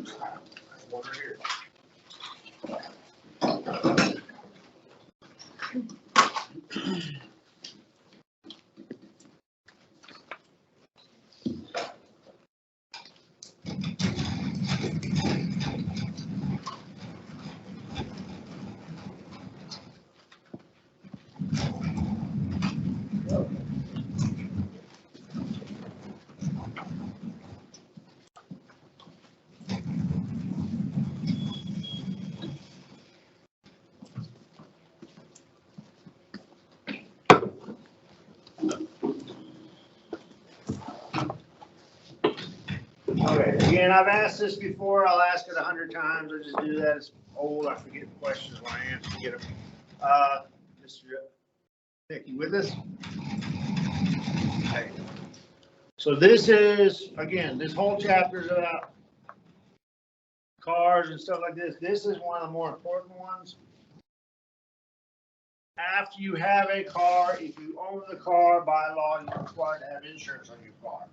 One right here. Okay, again, I've asked this before. I'll ask it 100 times. I just do that. It's old. I forget the questions when I answer, get them. Mr. Nick, you with us? Okay. So this is, again, this whole chapter is about cars and stuff like this. This is one of the more important ones. After you have a car, if you own the car, by law, you're required to have insurance on your car.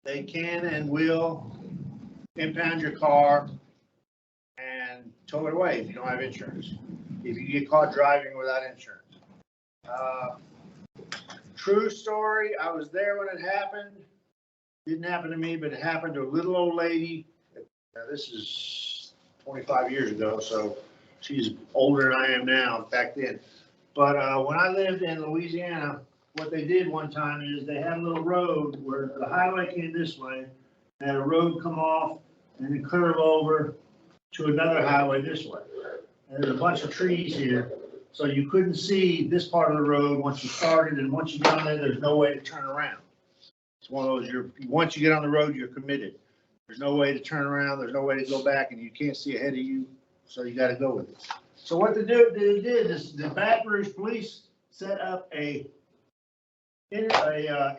They can and will impound your car and tow it away if you don't have insurance. If you get caught driving without insurance. True story, I was there when it happened. Didn't happen to me, but it happened to a little old lady. Now, this is 25 years ago, so she's older than I am now back then. But when I lived in Louisiana, what they did one time is they had a little road where the highway came this way, and had a road come off and then curve over to another highway this way. And there's a bunch of trees here, so you couldn't see this part of the road once you started, and once you got on there, there's no way to turn around. It's one of those, once you get on the road, you're committed. There's no way to turn around, there's no way to go back, and you can't see ahead of you, so you gotta go with it. So what they did is the Baton Rouge police set up a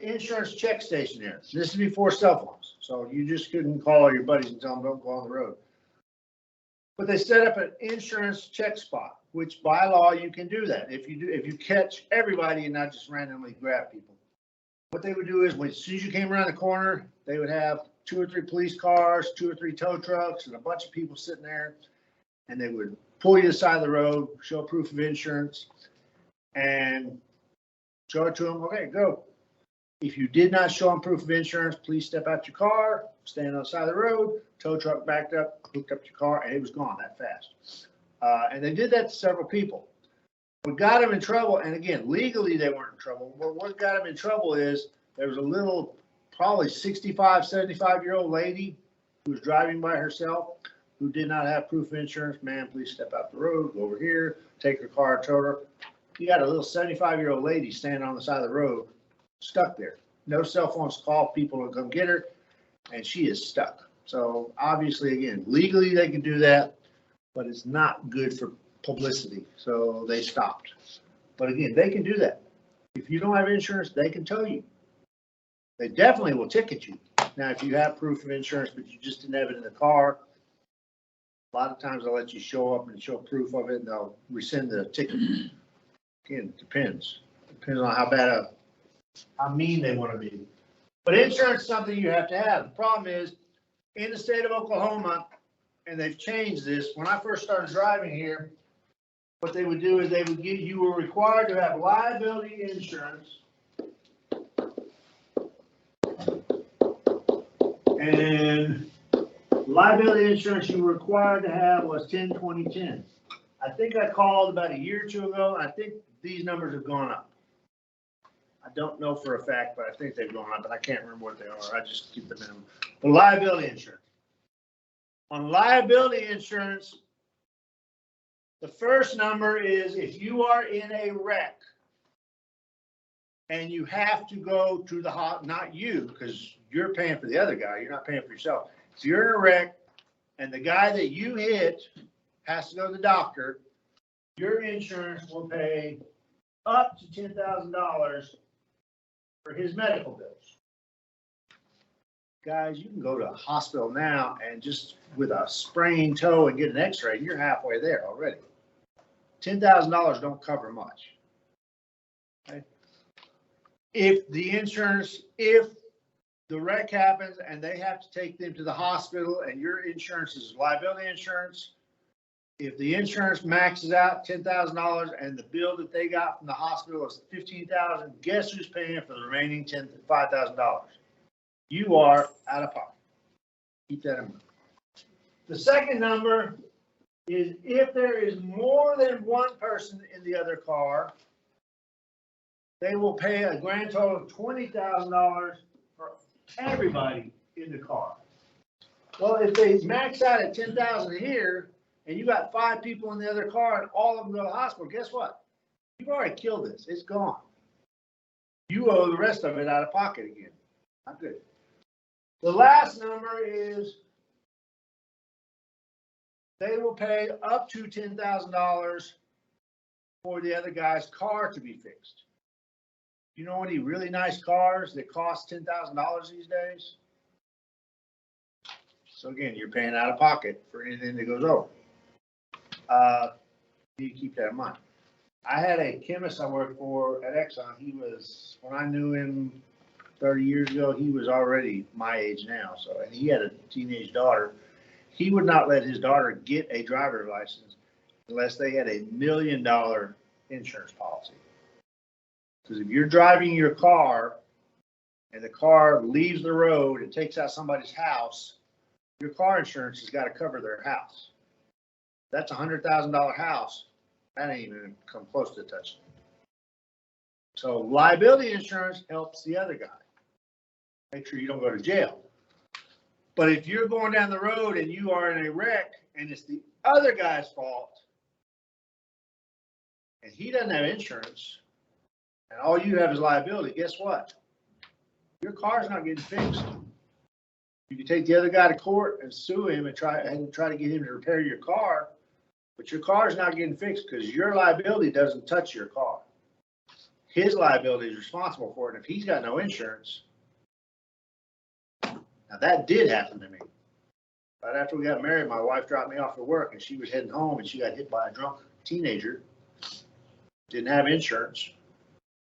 insurance check station there. This is before cell phones, so you just couldn't call all your buddies and tell them don't go on the road. But they set up an insurance check spot, which by law you can do that if you catch everybody and not just randomly grab people. What they would do is, as soon as you came around the corner, they would have 2 or 3 police cars, 2 or 3 tow trucks, and a bunch of people sitting there, and they would pull you to the side of the road, show proof of insurance, and show it to them. Okay, go. If you did not show them proof of insurance, please step out your car, stand on the side of the road. Tow truck backed up, hooked up your car, and it was gone that fast. And they did that to several people. What got them in trouble, and again, legally they weren't in trouble, but what got them in trouble is there was a little, probably 65, 75-year-old lady who was driving by herself who did not have proof of insurance. Man, please step out the road, go over here, take her car, tow her. You got a little 75-year-old lady standing on the side of the road, stuck there. No cell phones to call people to come get her, and she is stuck. So obviously, again, legally they can do that, but it's not good for publicity, so they stopped. But again, they can do that. If you don't have insurance, they can tow you. They definitely will ticket you. Now, if you have proof of insurance, but you just didn't have it in the car, a lot of times they'll let you show up and show proof of it, and they'll rescind the ticket. Again, it depends. Depends on how mean they want to be. But insurance is something you have to have. The problem is, in the state of Oklahoma, and they've changed this, when I first started driving here, what they would do is you were required to have liability insurance. And liability insurance you were required to have was 10-20-10. I think I called about a year or two ago, and I think these numbers have gone up. I don't know for a fact, but I think they've gone up, but I can't remember what they are. I just keep the minimum. But liability insurance. On liability insurance, the first number is if you are in a wreck and you have to go to the hospital, not you, because you're paying for the other guy, you're not paying for yourself. If you're in a wreck and the guy that you hit has to go to the doctor, your insurance will pay up to $10,000 for his medical bills. Guys, you can go to a hospital now and just with a sprained toe and get an x-ray, you're halfway there already. $10,000 don't cover much. Okay? If the wreck happens and they have to take them to the hospital and your insurance is liability insurance. If the insurance maxes out $10,000 and the bill that they got from the hospital is $15,000, guess who's paying for the remaining $5,000? You are out of pocket. Keep that in mind. The second number is if there is more than one person in the other car, they will pay a grand total of $20,000 for everybody in the car. Well, if they max out at $10,000 here, and you got 5 people in the other car and all of them go to the hospital, guess what? You've already killed this. It's gone. You owe the rest of it out of pocket again. Not good. The last number is they will pay up to $10,000 for the other guy's car to be fixed. You know any really nice cars that cost $10,000 these days? So again, you're paying out of pocket for anything that goes over. You keep that in mind. I had a chemist I worked for at Exxon. He was, when I knew him 30 years ago, he was already my age now. So, and he had a teenage daughter. He would not let his daughter get a driver's license unless they had $1 million insurance policy. Because if you're driving your car and the car leaves the road and takes out somebody's house, your car insurance has got to cover their house. That's a $100,000 house. That ain't even come close to touching it. So liability insurance helps the other guy. Make sure you don't go to jail. But if you're going down the road and you are in a wreck and it's the other guy's fault and he doesn't have insurance and all you have is liability, guess what? Your car's not getting fixed. You can take the other guy to court and sue him and try to get him to repair your car, but your car's not getting fixed because your liability doesn't touch your car. His liability is responsible for it. If he's got no insurance, now that did happen to me. Right after we got married, my wife dropped me off at work and she was heading home and she got hit by a drunk teenager. Didn't have insurance.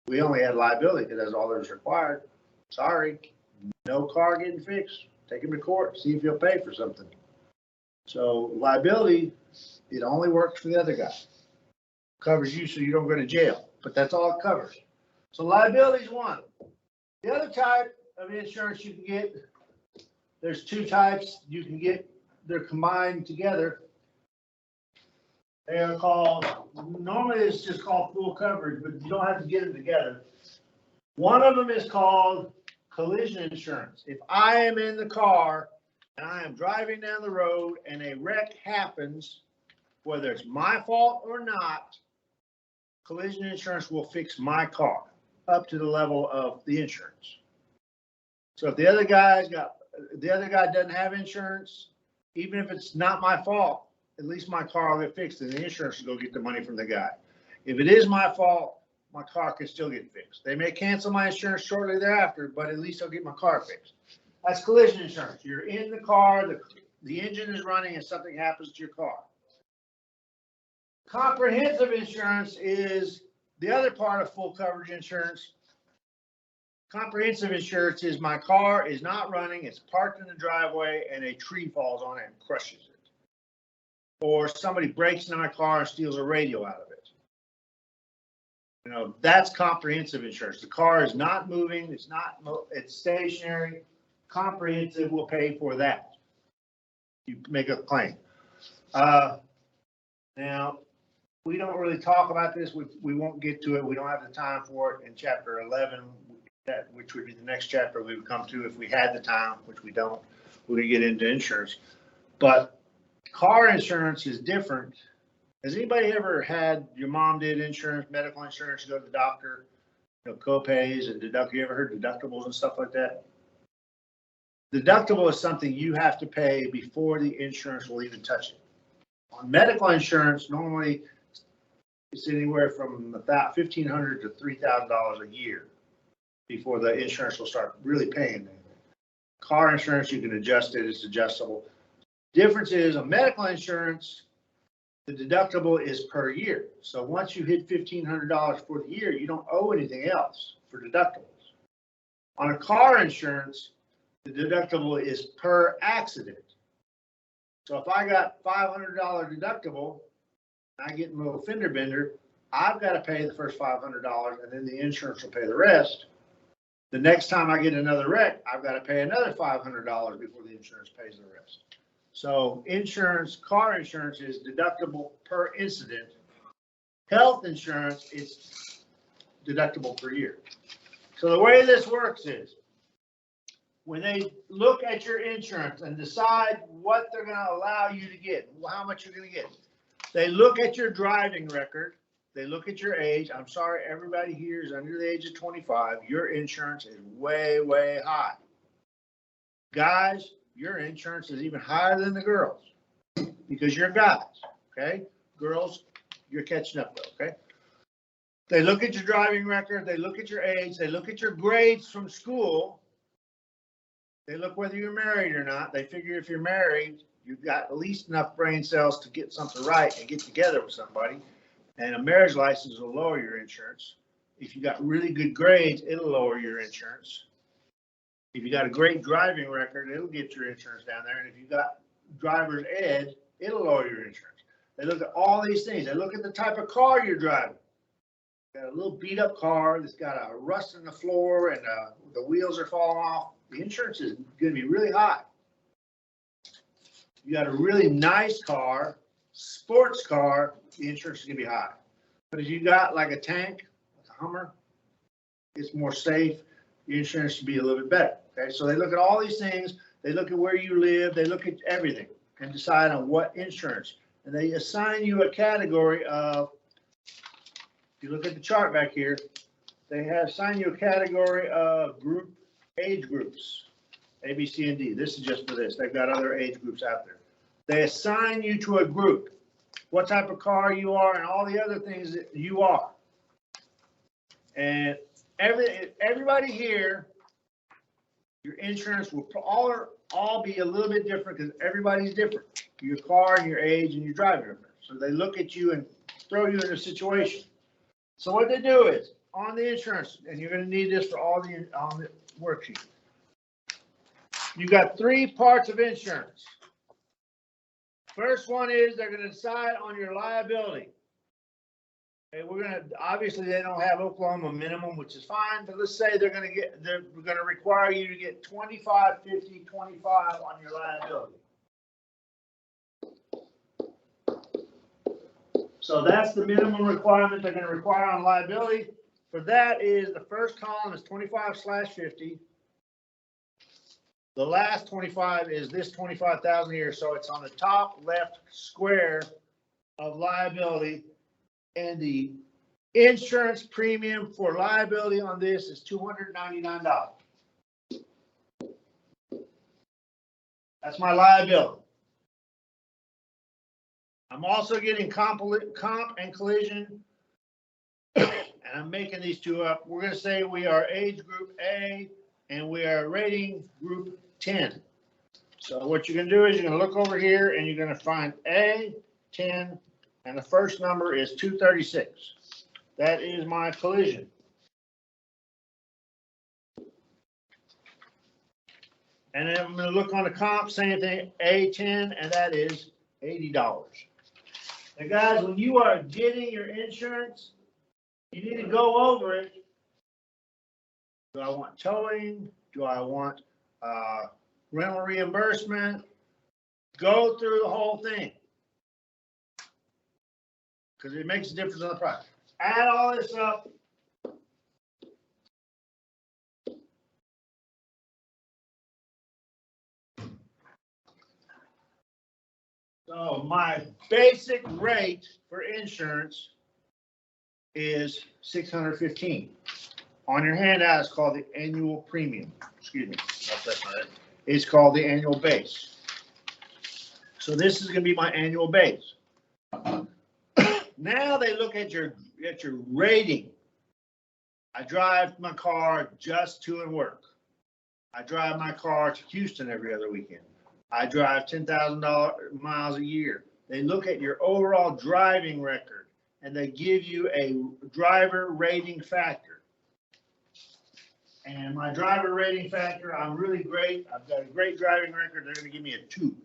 We only had liability because that's all that was required. Sorry, no car getting fixed. Take him to court, see if he'll pay for something. So liability, it only works for the other guy. Covers you so you don't go to jail, but that's all it covers. So liability is one. The other type of insurance you can get, there's 2 types you can get. They're combined together. They are called, normally it's just called full coverage, but you don't have to get them together. One of them is called collision insurance. If I am in the car and I am driving down the road and a wreck happens, whether it's my fault or not, collision insurance will fix my car up to the level of the insurance. So if the other guy doesn't have insurance, even if it's not my fault, at least my car will get fixed and the insurance will go get the money from the guy. If it is my fault, my car can still get fixed. They may cancel my insurance shortly thereafter, but at least I'll get my car fixed. That's collision insurance. You're in the car, the engine is running and something happens to your car. Comprehensive insurance is the other part of full coverage insurance. Comprehensive insurance is my car is not running, it's parked in the driveway and a tree falls on it and crushes it. Or somebody breaks into my car and steals a radio out of it. You know, that's comprehensive insurance. The car is not moving, it's stationary. Comprehensive will pay for that. You make a claim. Now, we don't really talk about this. We won't get to it. We don't have the time for it in chapter 11, which would be the next chapter we would come to if we had the time, which we don't. We're going to get into insurance. But car insurance is different. Has anybody ever had, your mom did insurance, medical insurance, to go to the doctor, you know, co-pays and deduct? You ever heard deductibles and stuff like that? Deductible is something you have to pay before the insurance will even touch it. On medical insurance, normally it's anywhere from $1,500 to $3,000 a year before the insurance will start really paying anything. Car insurance, you can adjust it, it's adjustable. Difference is on medical insurance, the deductible is per year. So once you hit $1,500 for the year, you don't owe anything else for deductibles. On a car insurance, The deductible is per accident. So if I got $500 deductible, I get in a little fender bender, I've got to pay the first $500 and then the insurance will pay the rest. The next time I get another wreck, I've got to pay another $500 before the insurance pays the rest. So insurance, car insurance is deductible per incident. Health insurance is deductible per year. So the way this works is when they look at your insurance and decide what they're going to allow you to get, how much you're going to get, they look at your driving record. They look at your age. I'm sorry, everybody here is under the age of 25. Your insurance is way, way high. Guys, your insurance is even higher than the girls because you're guys, okay? Girls, you're catching up though, okay? They look at your driving record. They look at your age. They look at your grades from school. They look whether you're married or not. They figure if you're married, you've got at least enough brain cells to get something right and get together with somebody. And a marriage license will lower your insurance. If you got really good grades, it'll lower your insurance. If you got a great driving record, it'll get your insurance down there. And if you got driver's ed, it'll lower your insurance. They look at all these things. They look at the type of car you're driving. You got a little beat up car that's got a rust in the floor and the wheels are falling off. The insurance is going to be really high. You got a really nice car, sports car, the insurance is going to be high. But if you got like a tank, like a Hummer, it's more safe. Your insurance should be a little bit better. Okay, so they look at all these things. They look at where you live. They look at everything and decide on what insurance. And they assign you a category of, if you look at the chart back here, they have assigned you a category of age groups, A, B, C, and D. This is just for this. They've got other age groups out there. They assign you to a group, what type of car you are and all the other things that you are. And everybody here, your insurance will all be a little bit different because everybody's different. Your car and your age and your driving record. So they look at you and throw you in a situation. So what they do is on the insurance, and you're going to need this for all on the worksheet. You've got 3 parts of insurance. First one is they're going to decide on your liability. Okay, we're going to, obviously they don't have Oklahoma minimum, which is fine, but let's say they're going to require you to get 25, 50, 25 on your liability. So that's the minimum requirement they're going to require on liability. For that is the first column is 25/50. The last 25 is this 25,000 here. So it's on the top left square of liability. And the insurance premium for liability on this is $299. That's my liability. I'm also getting comp and collision. And I'm making these two up. We're going to say we are age group A and we are rating group 10. So what you're going to do is you're going to look over here and you're going to find A, 10, and the first number is 236. That is my collision. And then I'm going to look on the comp, same thing, A10, and that is $80. Now guys, when you are getting your insurance, you need to go over it. Do I want towing? Do I want rental reimbursement? Go through the whole thing. Because it makes a difference on the price. Add all this up. So my basic rate for insurance is $615. On your handout, it's called the annual premium. Excuse me, that's not it. It's called the annual base. So this is going to be my annual base. Now they look at your rating. I drive my car just to and work. I drive my car to Houston every other weekend. I drive 10,000 miles a year. They look at your overall driving record and they give you a driver rating factor. And my driver rating factor, I'm really great. I've got a great driving record. They're gonna give me a 2.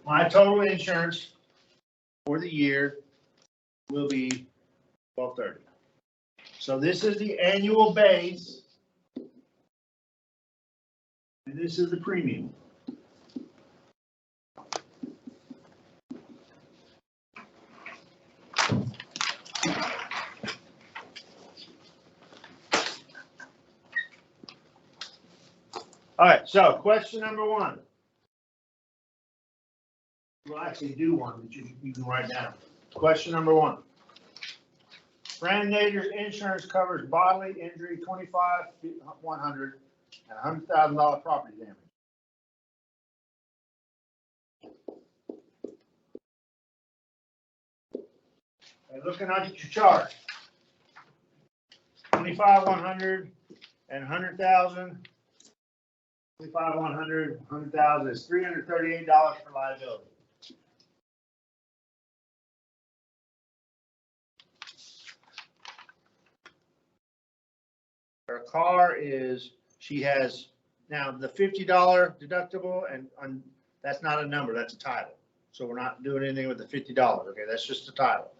My total insurance for the year will be $1,230. So this is the annual base. And this is the premium. All right, so question number 1. We'll actually do one that you can write down. Question number 1. Brand Nader's insurance covers bodily injury, $25,100, and $100,000 property damage. And looking at your chart, 25,100 and 100,000. 25,100, 100,000 is $338 for liability. Her car is, she has now the $50 deductible, and that's not a number, that's a title. So we're not doing anything with the $50. Okay, that's just a title.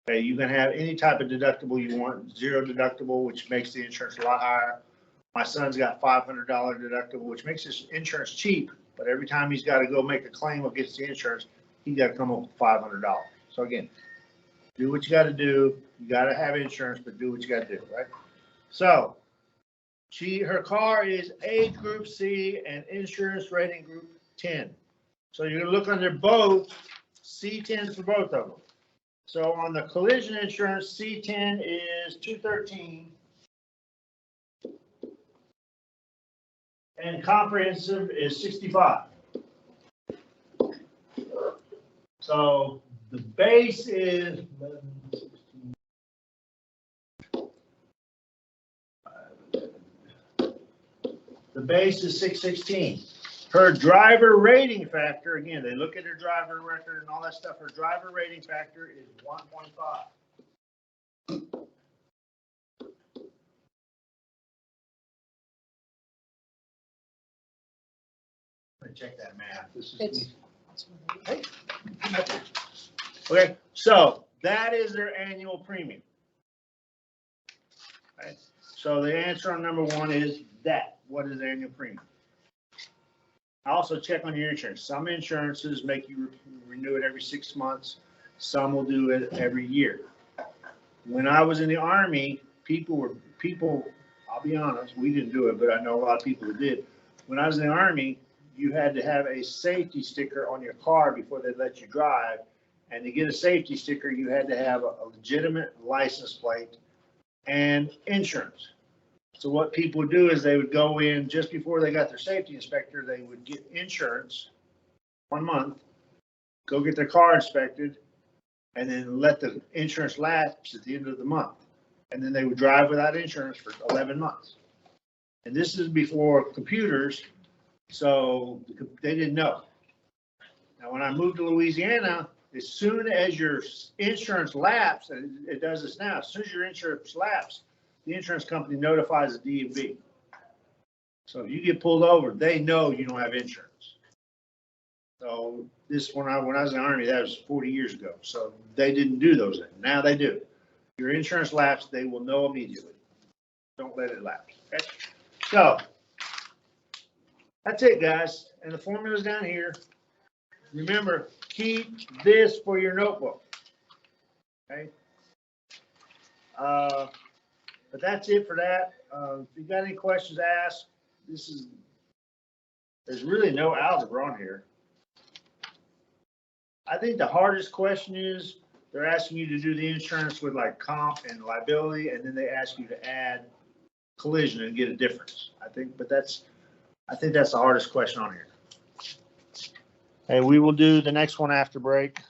Okay, you can have any type of deductible you want, 0 deductible, which makes the insurance a lot higher. My son's got $500 deductible, which makes his insurance cheap, but every time he's got to go make a claim against the insurance, he got to come up with $500. So again, do what you got to do. You got to have insurance, but do what you got to do, right? So her car is age group C and insurance rating group 10. So you're gonna look under both C10s for both of them. So on the collision insurance, C10 is 213. And comprehensive is 65. So the base is the base is 616. Her driver rating factor, again, they look at her driver record and all that stuff. Her driver rating factor is 1.5. Check that math. This is okay. So that is their annual premium. Right. So the answer on number 1 is that. What is the annual premium? Also check on your insurance. Some insurances make you renew it every 6 months. Some will do it every year. When I was in the Army, people, I'll be honest, we didn't do it, but I know a lot of people who did. When I was in the Army, you had to have a safety sticker on your car before they let you drive. And to get a safety sticker, you had to have a legitimate license plate and insurance. So what people would do is they would go in just before they got their safety inspector, they would get insurance 1 month, go get their car inspected, and then let the insurance lapse at the end of the month. And then they would drive without insurance for 11 months. And this is before computers. So they didn't know. Now, when I moved to Louisiana, as soon as your insurance lapses, and it does this now, as soon as your insurance lapses, the insurance company notifies the DMV. So if you get pulled over, they know you don't have insurance. So this, when I was in the Army, that was 40 years ago. So they didn't do those things. Now they do. Your insurance lapses, they will know immediately. Don't let it lapse. Okay? So that's it, guys. And the formula's down here. Remember, keep this for your notebook. Okay. But that's it for that. If you got any questions, ask. There's really no algebra on here. I think the hardest question is they're asking you to do the insurance with like comp and liability, and then they ask you to add collision and get a difference. I think that's the hardest question on here. Hey, we will do the next one after break.